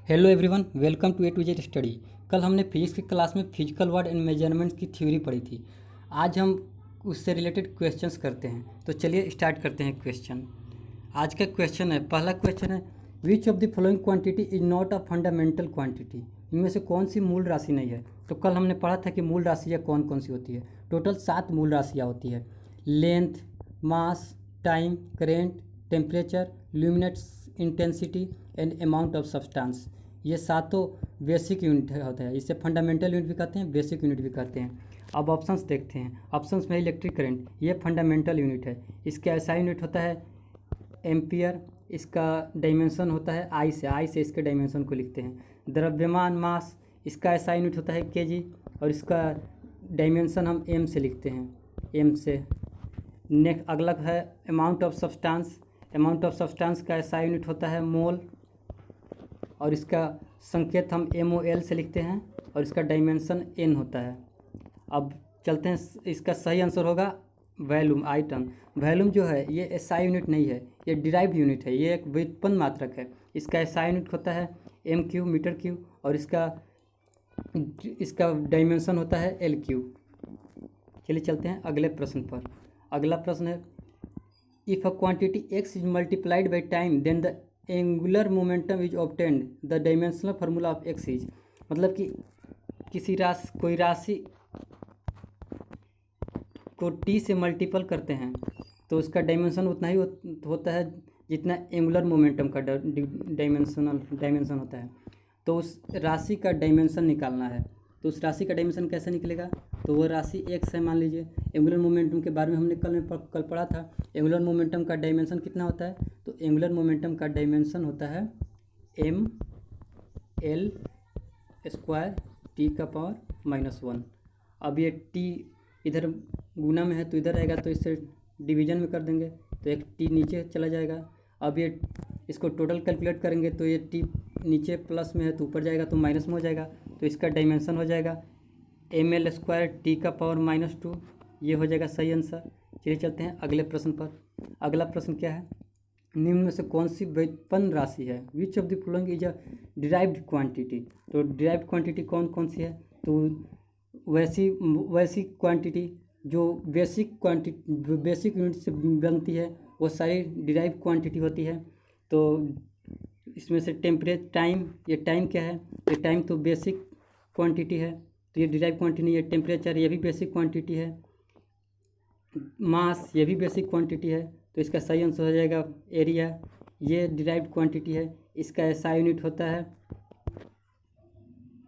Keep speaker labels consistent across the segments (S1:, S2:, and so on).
S1: Hello everyone, welcome to A to Z स्टडी। कल हमने फिजिक्स की क्लास में फिजिकल वर्ड एंड मेजरमेंट्स की थ्योरी पढ़ी थी। आज हम उससे रिलेटेड क्वेश्चंस करते हैं। तो चलिए स्टार्ट करते हैं क्वेश्चन। आज का क्वेश्चन है, पहला क्वेश्चन है, विच of the following quantity is not a fundamental quantity. इनमें से कौन सी मूल राशि नहीं है। तो कल हमने पढ़ा था कि मूल राशियाँ कौन कौन सी होती है। टोटल 7 मूल राशियाँ होती है। Length, mass, time, current, temperature, luminous intensity and amount of substance. ये सातों बेसिक यूनिट होते हैं। इसे फंडामेंटल यूनिट भी कहते हैं, बेसिक यूनिट भी कहते हैं। अब ऑप्शंस देखते हैं। ऑप्शंस में इलेक्ट्रिक करंट, ये फंडामेंटल यूनिट है। इसका ऐसा यूनिट होता है एम्पियर। इसका डायमेंशन होता है आई से इसके डायमेंशन को लिखते हैं। द्रव्यमान मास, इसका ऐसा यूनिट होता है केजी और इसका डायमेंशन हम एम से लिखते हैं, एम से। नेक्स्ट अगला है amount of substance. Amount of substance का ऐसा यूनिट होता है मोल और इसका संकेत हम MOL से लिखते हैं और इसका डायमेंशन n होता है। अब चलते हैं, इसका सही आंसर होगा वॉल्यूम, आइटम। वॉल्यूम जो है ये SI यूनिट नहीं है, ये डिराइव्ड यूनिट है, ये एक व्युत्पन्न मात्रक है। इसका SI यूनिट होता है m³ मीटर क्यूब और इसका डायमेंशन होता है L³। चलिए चलते हैं अगले प्रश्न पर। अगला प्रश्न है, if a quantity x is multiplied by time then the angular momentum is obtained. The dimensional formula of x is, मतलब कि कोई राशि को t से मल्टीपल करते हैं तो उसका डायमेंशन उतना ही होता है जितना एंगुलर मोमेंटम का डायमेंशन होता है। तो उस राशि का डायमेंशन निकालना है। तो उस राशि का डायमेंशन कैसे निकलेगा, तो वो राशि x है मान लीजिए। एंगुलर मोमेंटम के बारे में हमने कल पढ़ा था। एंगुलर मोमेंटम का डायमेंशन कितना होता है, तो एंगुलर मोमेंटम का डायमेंशन होता है ml² t⁻⁻1। अब ये t इधर गुना में है तो इधर आएगा, तो इससे डिवीजन में कर देंगे तो एक t नीचे चला जाएगा। अब ये इसको टोटल कैलकुलेट करेंगे तो ये t नीचे प्लस में है तो ऊपर जाएगा तो माइनस में हो जाएगा, तो इसका डायमेंशन हो जाएगा ml² t⁻²। ये हो जाएगा सही आंसर। चलिए चलते हैं अगले प्रश्न पर। अगला प्रश्न क्या है, निम्न में से कौन सी व्युत्पन्न राशि है। विच of the following is a derived quantity. तो डिराइव्ड क्वांटिटी कौन कौन सी है, तो वैसी क्वांटिटी जो बेसिक यूनिट से बनती है वो सारी डिराइव क्वांटिटी होती है। तो इसमें से टेम्परेचर, टाइम, ये टाइम क्या है, ये टाइम तो बेसिक क्वांटिटी है तो ये डिराइव क्वांटिटी नहीं है। टेम्परेचर ये भी बेसिक क्वांटिटी है। मास ये भी बेसिक क्वांटिटी है, तो इसका सही आंसर हो जाएगा एरिया। ये डिराइव्ड क्वांटिटी है। इसका ऐसा यूनिट होता है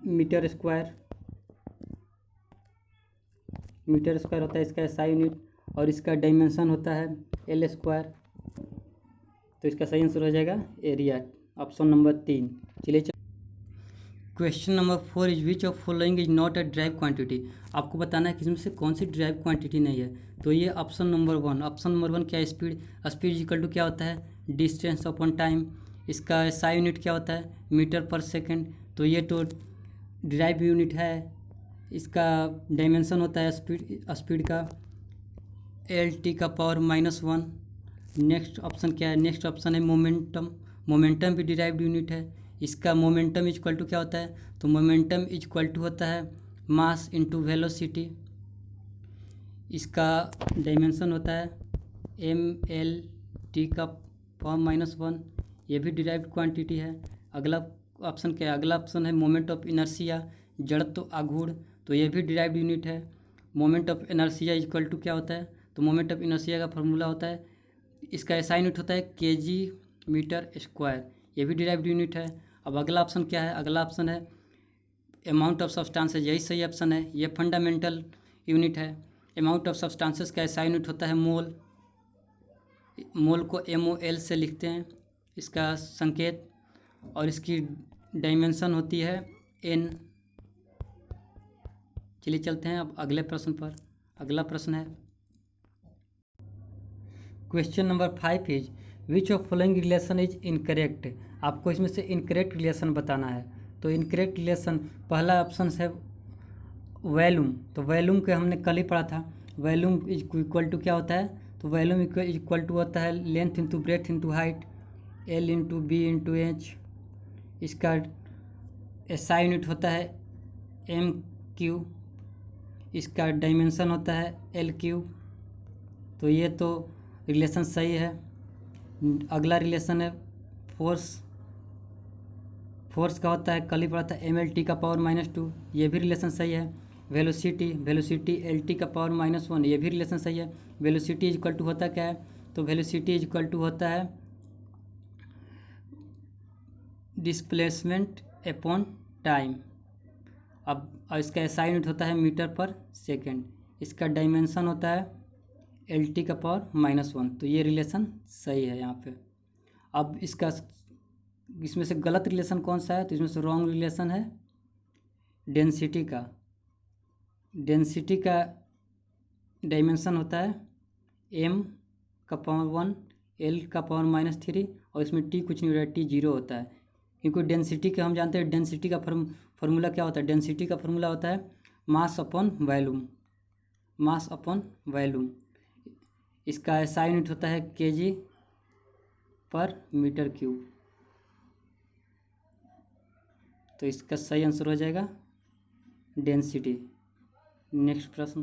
S1: मीटर स्क्वायर होता है इसका ऐसा यूनिट और इसका डायमेंशन होता है L²। तो इसका सही आंसर हो जाएगा एरिया, ऑप्शन नंबर 3। चलिए question number 4 is which of following is not a drive quantity. आपको बताना है कि इसमें से कौन सी ड्राइव क्वांटिटी नहीं है। तो ये ऑप्शन नंबर 1 क्या है, स्पीड इक्वल टू क्या होता है, डिस्टेंस अपॉन टाइम। इसका SI यूनिट क्या होता है, मीटर पर सेकेंड। तो ये तो ड्राइव यूनिट है। इसका डायमेंशन होता है स्पीड का L⁻⁻1। नेक्स्ट ऑप्शन क्या है, नेक्स्ट ऑप्शन है मोमेंटम भी डिराइव्ड यूनिट है। इसका मोमेंटम इक्वल टू क्या होता है, तो मोमेंटम इक्वल टू होता है मास इंटू वेलोसिटी। इसका डायमेंशन होता है mL⁻⁻1। ये भी डिराइव्ड क्वांटिटी है। अगला ऑप्शन क्या है, अगला ऑप्शन है मोमेंट ऑफ इनर्शिया, जड़त्व आघूर्ण। तो ये भी डिराइव्ड यूनिट है। Moment of inertia equal to क्या होता है, तो मोमेंट ऑफ इनर्शिया का फार्मूला होता है, इसका SI यूनिट होता है kg/m²। ये भी डिराइव्ड यूनिट है। अब अगला ऑप्शन क्या है, अगला ऑप्शन है अमाउंट ऑफ सब्सटेंसेस। यही सही ऑप्शन है, ये फंडामेंटल यूनिट है। अमाउंट ऑफ सब्सटेंसेस का SI यूनिट होता है मोल को MOL से लिखते हैं, इसका संकेत, और इसकी डायमेंशन होती है n। चलिए चलते हैं अब अगले प्रश्न पर। अगला प्रश्न है, question number 5 is which of following relation is incorrect. आपको इसमें से इनकरेक्ट रिलेशन बताना है। तो इनकरेक्ट रिलेशन, पहला ऑप्शन है वॉल्यूम। तो वॉल्यूम के हमने कल ही पढ़ा था। वॉल्यूम इक्वल टू क्या होता है, तो वॉल्यूम इक्वल टू होता है length into breadth into height, L into B into H। इसका SI यूनिट होता है एम क्यू, इसका डायमेंशन होता है एल क्यू। तो ये तो रिलेशन सही है। अगला रिलेशन है फोर्स। फोर्स का होता है, कल ही पढ़ा था, mL/-2, ये भी रिलेशन सही है। वेलोसिटी, वेलोसिटी L/-1, ये भी रिलेशन सही है। वेलोसिटी इज इक्वल टू होता क्या है, तो वेलोसिटी इज इक्वल टू होता है डिस्प्लेसमेंट अपॉन टाइम। अब इसका SI यूनिट होता है मीटर पर सेकेंड। इसका डायमेंशन होता है L/-1, तो ये रिलेशन सही है यहाँ पे। अब इसमें से गलत रिलेशन कौन सा है, तो इसमें से रॉन्ग रिलेशन है डेंसिटी का। डेंसिटी का डायमेंशन होता है m/1 L/-3, और इसमें t कुछ नहीं हो रहा है, t 0 होता है। क्योंकि डेंसिटी के हम जानते हैं डेंसिटी का फार्मूला क्या होता है, डेंसिटी का फार्मूला होता है mass upon volume, mass upon volume. इसका SI यूनिट होता है kg/m³। तो इसका सही आंसर हो जाएगा डेंसिटी। नेक्स्ट प्रश्न,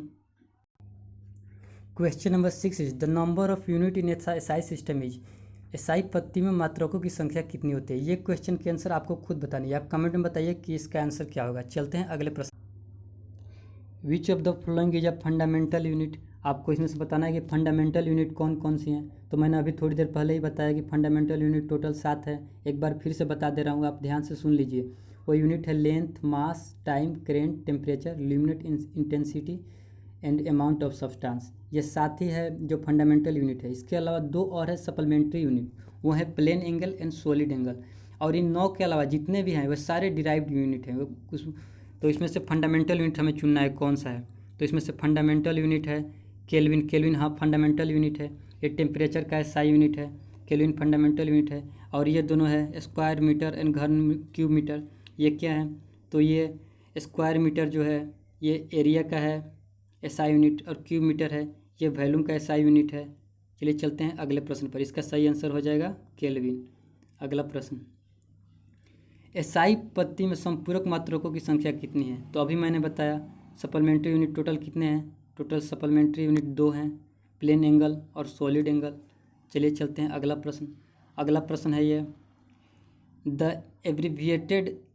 S1: question number 6 is the number of unit in SI system is. SI पत्ती में मात्रकों की संख्या कितनी होती है। ये क्वेश्चन के आंसर आपको खुद बतानी है। आप कमेंट में बताइए कि इसका आंसर क्या होगा। चलते हैं अगले प्रश्न। विच of the following is a fundamental unit. आपको इसमें से बताना है कि फंडामेंटल यूनिट कौन कौन सी हैं। तो मैंने अभी थोड़ी देर पहले ही बताया कि फंडामेंटल यूनिट टोटल 7 है। एक बार फिर से बता दे रहा हूँ, आप ध्यान से सुन लीजिए। वो यूनिट है length, mass, time, current, temperature, luminous intensity and amount of substance. ये 7 ही है जो फंडामेंटल यूनिट है। इसके अलावा 2 और है सप्लीमेंट्री यूनिट, वो है plane angle and solid angle. और इन 9 के अलावा जितने भी हैं वो सारे डिराइव्ड यूनिट हैं। वो कुछ, तो इसमें से फंडामेंटल यूनिट हमें चुनना है कौन सा है। तो इसमें से फंडामेंटल यूनिट है केल्विन। केल्विन हाँ फंडामेंटल यूनिट है। ये टेम्परेचर का SI यूनिट है, केल्विन फंडामेंटल यूनिट है। और ये दोनों है स्क्वायर मीटर एंड घन क्यूब मीटर। ये क्या है, तो ये स्क्वायर मीटर जो है ये एरिया का है SI यूनिट, और क्यूब मीटर है ये वॉल्यूम का SI यूनिट है। चलिए चलते हैं अगले प्रश्न पर। इसका सही आंसर हो जाएगा केल्विन। अगला प्रश्न, SI पत्ती में संपूरक मात्रकों की संख्या कितनी है। तो अभी मैंने बताया सप्लीमेंट्री यूनिट टोटल कितने हैं, टोटल सप्लीमेंट्री यूनिट 2 हैं, प्लेन एंगल और सॉलिड एंगल। चलिए चलते हैं अगला प्रश्न। अगला प्रश्न है ये, the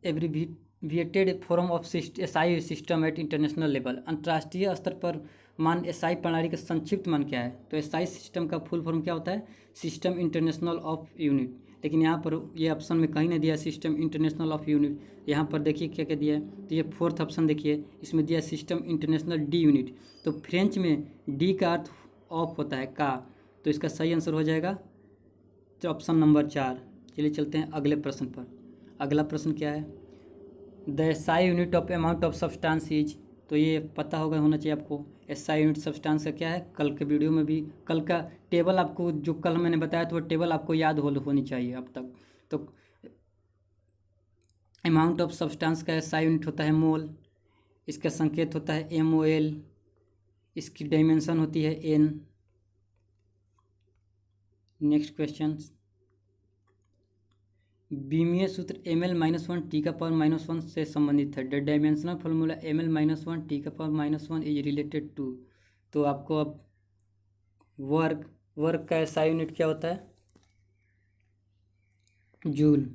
S1: abbreviated form of SI system eight international level. अंतर्राष्ट्रीय स्तर पर मान SI प्रणाली का संक्षिप्त मान क्या है। तो SI सिस्टम का फुल फॉर्म क्या होता है, सिस्टम इंटरनेशनल ऑफ यूनिट। लेकिन यहाँ पर ये ऑप्शन में कहीं नहीं दिया सिस्टम इंटरनेशनल ऑफ यूनिट। यहाँ पर देखिए क्या क्या दिया है, तो ये 4th ऑप्शन देखिए, इसमें दिया सिस्टम इंटरनेशनल डी यूनिट। तो फ्रेंच में डी का अर्थ ऑफ होता है का, तो इसका सही आंसर हो जाएगा तो ऑप्शन नंबर 4। चलिए चलते हैं अगले प्रश्न पर। अगला प्रश्न क्या है, the SI unit of amount of substance is. तो ये पता होना चाहिए आपको SI यूनिट सब्सटेंस का क्या है। कल के वीडियो में भी कल का टेबल आपको जो कल मैंने बताया तो वो टेबल आपको याद होनी चाहिए अब तक। तो अमाउंट ऑफ सब्सटेंस का SI यूनिट होता है मोल, इसका संकेत होता है MOL, इसकी डायमेंशन होती है N। नेक्स्ट क्वेश्चन, बीमीय सूत्र ml-1 T⁻⁻1 से संबंधित है। The dimensional formula ml-1 T⁻⁻1 is related to. तो आपको अब वर्क का SI यूनिट क्या होता है, जूल।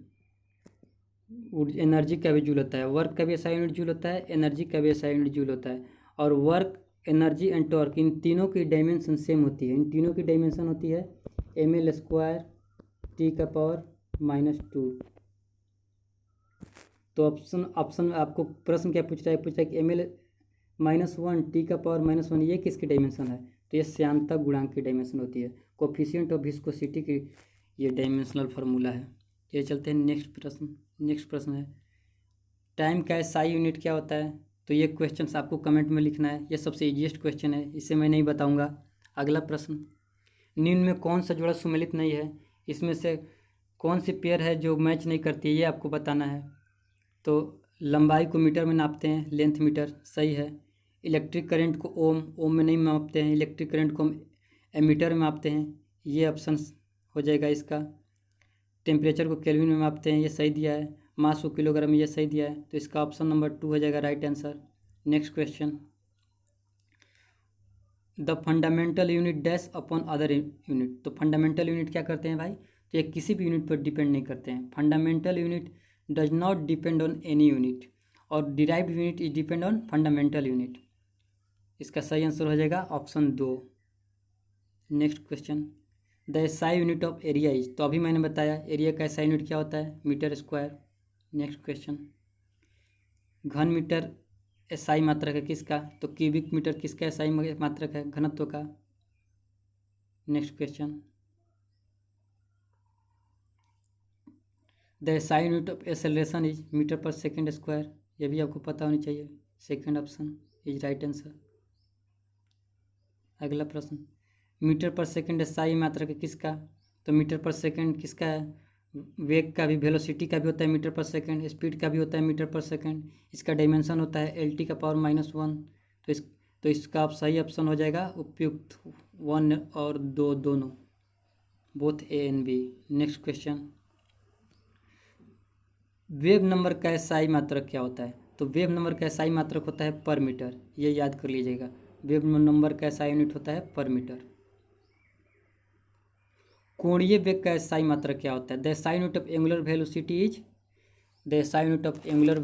S1: एनर्जी का भी जूल होता है, वर्क का भी SI यूनिट जूल होता है, एनर्जी का भी SI यूनिट जूल होता है। और वर्क, एनर्जी एंड टॉर्क, इन तीनों की डायमेंशन सेम होती है। इन तीनों की डायमेंशन होती है ml² T⁻⁻2। तो ऑप्शन आपको प्रश्न क्या पूछ रहा है कि ml-1 T⁻⁻1 ये किसकी डायमेंशन है। तो ये श्यानता गुणांक की डायमेंशन होती है, कोफिशिएंट ऑफ विस्कोसिटी की ये डायमेंशनल फार्मूला है। ये चलते हैं नेक्स्ट प्रश्न। नेक्स्ट प्रश्न है, टाइम का SI यूनिट क्या होता है। तो ये क्वेश्चन आपको कमेंट में लिखना है, ये सबसे ईजीएस्ट क्वेश्चन है, इसे मैं नहीं बताऊंगा। अगला प्रश्न, निम्न में कौन सा जोड़ा सुमेलित नहीं है। इसमें से कौन सी पेयर है जो मैच नहीं करती है, ये आपको बताना है। तो लंबाई को मीटर में नापते हैं, लेंथ मीटर सही है। इलेक्ट्रिक करंट को ओम में नहीं मापते हैं, इलेक्ट्रिक करंट को एमीटर में मापते हैं, ये ऑप्शन हो जाएगा इसका। टेम्परेचर को केल्विन में मापते हैं, ये सही दिया है। मास को किलोग्राम में, ये सही दिया है, तो इसका ऑप्शन नंबर 2 हो जाएगा right answer. Next question, the fundamental unit dash upon other unit. तो फंडामेंटल यूनिट क्या करते हैं भाई, तो ये किसी भी यूनिट पर डिपेंड नहीं करते हैं। Fundamental unit does not depend on any unit, और derived unit is depend on fundamental unit. इसका सही आंसर हो जाएगा option 2। Next question, the SI unit of area is. तो अभी मैंने बताया एरिया का एसआई यूनिट क्या होता है, मीटर स्क्वायर। नेक्स्ट क्वेश्चन, घन मीटर एसआई मात्रक है किसका, तो क्यूबिक मीटर किसका एसआई मात्रक है, घनत्व का। Next question, the SI unit of acceleration is metre per second square. ये भी आपको पता होनी चाहिए, second option is right answer. अगला प्रश्न, मीटर पर सेकेंड एसआई मात्रक है किसका, तो मीटर पर सेकेंड किसका है, वेग का भी, वेलोसिटी का भी होता है मीटर पर सेकेंड, स्पीड का भी होता है मीटर पर सेकेंड। इसका डायमेंशन होता है LT का पावर -1। तो इसका आप सही ऑप्शन हो जाएगा उपयुक्त 1 और 2 दोनों, both A and B। Next question, wave number का एसआई मात्रक क्या होता है, तो वेव नंबर का एसआई मात्रक होता है पर मीटर, ये याद कर लीजिएगा। वेव नंबर का एसआई यूनिट होता है पर मीटर। कोणीय वेग का एसआई मात्रक क्या होता है, the SI unit of angular velocity is, the SI unit of angular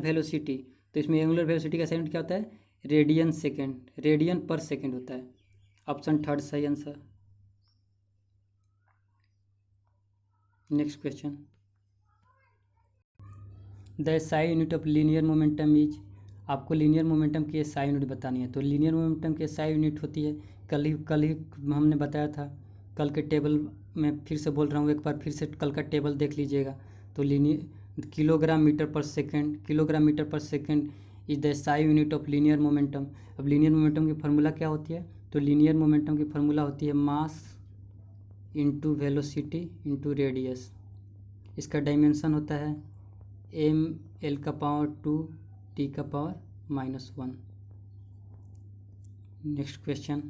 S1: velocity. तो इसमें एंगुलर वेलोसिटी का एसआई यूनिट क्या होता है, रेडियन सेकेंड, रेडियन पर सेकेंड होता है। ऑप्शन 3 सही answer. Next question, the SI unit of linear momentum is. आपको लीनियर मोमेंटम की एसआई यूनिट बतानी है, तो लीनियर मोमेंटम की एसआई यूनिट होती है, कल ही हमने बताया था, कल के टेबल में फिर से बोल रहा हूँ, एक बार फिर से कल का टेबल देख लीजिएगा। तो linear kilogram metre per second is the SI unit of linear momentum. अब लीनियर मोमेंटम की फार्मूला क्या होती है, तो लीनियर मोमेंटम की फार्मूला होती है mass into velocity into radius. इसका डायमेंशन होता है ml का पावर 2 t का पावर -1। नेक्स्ट क्वेश्चन,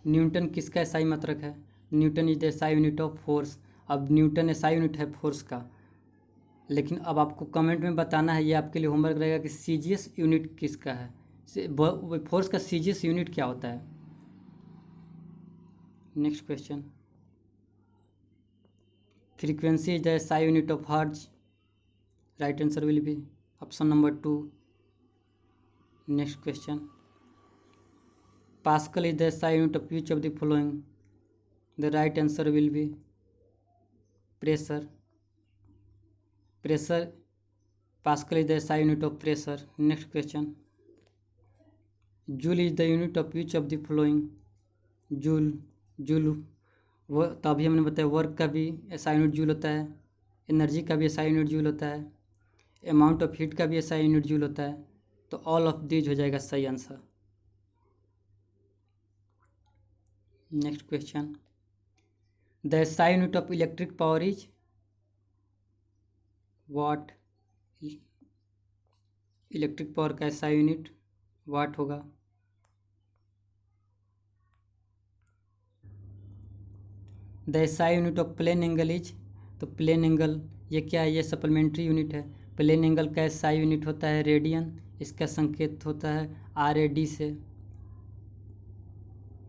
S1: न्यूटन किसका एसआई मात्रक है, Newton is the SI unit of force. अब न्यूटन एसआई यूनिट है फोर्स का, लेकिन अब आपको कमेंट में बताना है, ये आपके लिए होमवर्क रहेगा कि सीजीएस यूनिट किसका है, फोर्स का सीजीएस यूनिट क्या होता है। Next question, frequency is the SI unit of hertz. Right answer will be option number 2। Next question, pascal is the SI unit of which of the following. The right answer will B pressure. Pascal is the SI unit of pressure. Next question, joule is the unit of which of the flowing. Joule वो तो अभी हमने बताया, work का भी SI unit joule होता है, energy का भी SI यूनिट जूल होता है, अमाउंट ऑफ हीट का भी SI यूनिट जूल होता है। तो ऑल ऑफ दीज हो जाएगा सही answer. Next question, the SI unit of electric power is watt. Electric power का SI यूनिट वाट होगा। The SI unit of plane angle is, तो प्लेन एंगल ये क्या है, ये सप्लीमेंट्री यूनिट है। प्लेन एंगल का SI यूनिट होता है रेडियन, इसका संकेत होता है RAD से।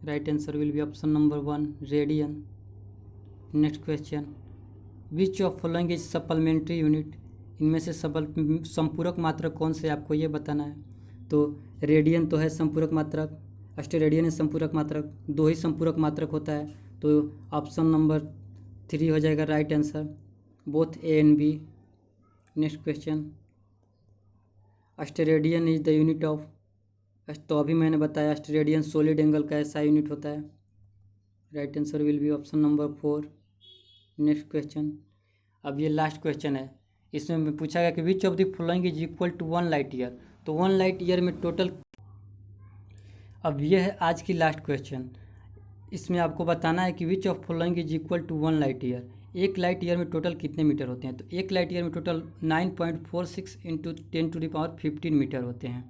S1: Right answer will be option number 1 radian. Next question, which of following is supplementary unit. इनमें से संपूरक मात्रक कौन से, आपको ये बताना है। तो रेडियन तो है संपूरक मात्रक, अस्टेरेडियन है संपूरक मात्रक, 2 ही संपूरक मात्रक होता है। तो ऑप्शन नंबर 3 हो जाएगा right answer, both A and B। Next question, steradian is the unit of, तो अभी मैंने बताया अस्टेरेडियन सॉलिड एंगल का SI यूनिट होता है। Right answer will be option number 4। Next question, अब ये लास्ट क्वेश्चन है, इसमें मैं पूछा गया कि which of the following is equal to 1 light year. तो 1 लाइट ईयर में टोटल, अब ये है आज की लास्ट क्वेश्चन, इसमें आपको बताना है कि which of following is equal to 1 light year. 1 light year में टोटल कितने मीटर होते हैं, तो 1 लाइट ईयर में टोटल 9.46 × 10⁻15 मीटर होते हैं।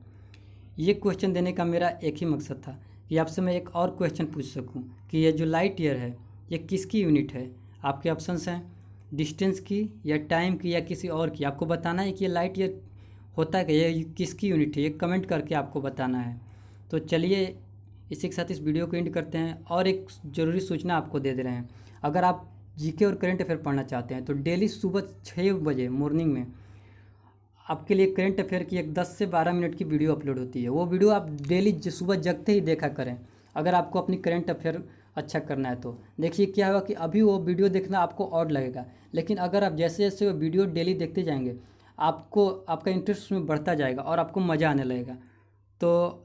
S1: ये क्वेश्चन देने का मेरा एक ही मकसद था कि आपसे मैं एक और क्वेश्चन पूछ सकूं कि ये जो लाइट ईयर है ये किसकी यूनिट है। आपके ऑप्शंस हैं डिस्टेंस की या टाइम की या किसी और की। आपको बताना है कि ये लाइट ईयर होता है कि ये किसकी यूनिट है, ये कमेंट करके आपको बताना है। तो चलिए इसी के साथ इस वीडियो को एंड करते हैं और एक ज़रूरी सूचना आपको दे रहे हैं। अगर आप जीके और करंट अफेयर पढ़ना चाहते हैं तो डेली सुबह 6 बजे मॉर्निंग में आपके लिए करंट अफेयर की एक 10 से 12 मिनट की वीडियो अपलोड होती है। वो वीडियो आप डेली सुबह जगते ही देखा करें अगर आपको अपनी करंट अफेयर अच्छा करना है। तो देखिए क्या होगा कि अभी वो वीडियो देखना आपको ऑड लगेगा, लेकिन अगर आप जैसे जैसे वो वीडियो डेली देखते जाएंगे आपको आपका इंटरेस्ट उसमें बढ़ता जाएगा और आपको मज़ा आने लगेगा। तो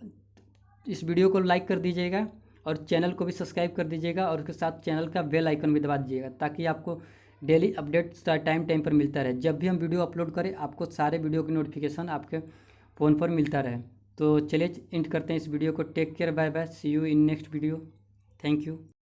S1: इस वीडियो को लाइक कर दीजिएगा और चैनल को भी सब्सक्राइब कर दीजिएगा और उसके साथ चैनल का बेल आइकन भी दबा दीजिएगा ताकि आपको डेली अपडेट टाइम टाइम पर मिलता रहे। जब भी हम वीडियो अपलोड करें आपको सारे वीडियो की नोटिफिकेशन आपके फ़ोन पर मिलता रहे। तो चलिए एंड करते हैं इस वीडियो को। Take care, bye bye, see you in next video. Thank you.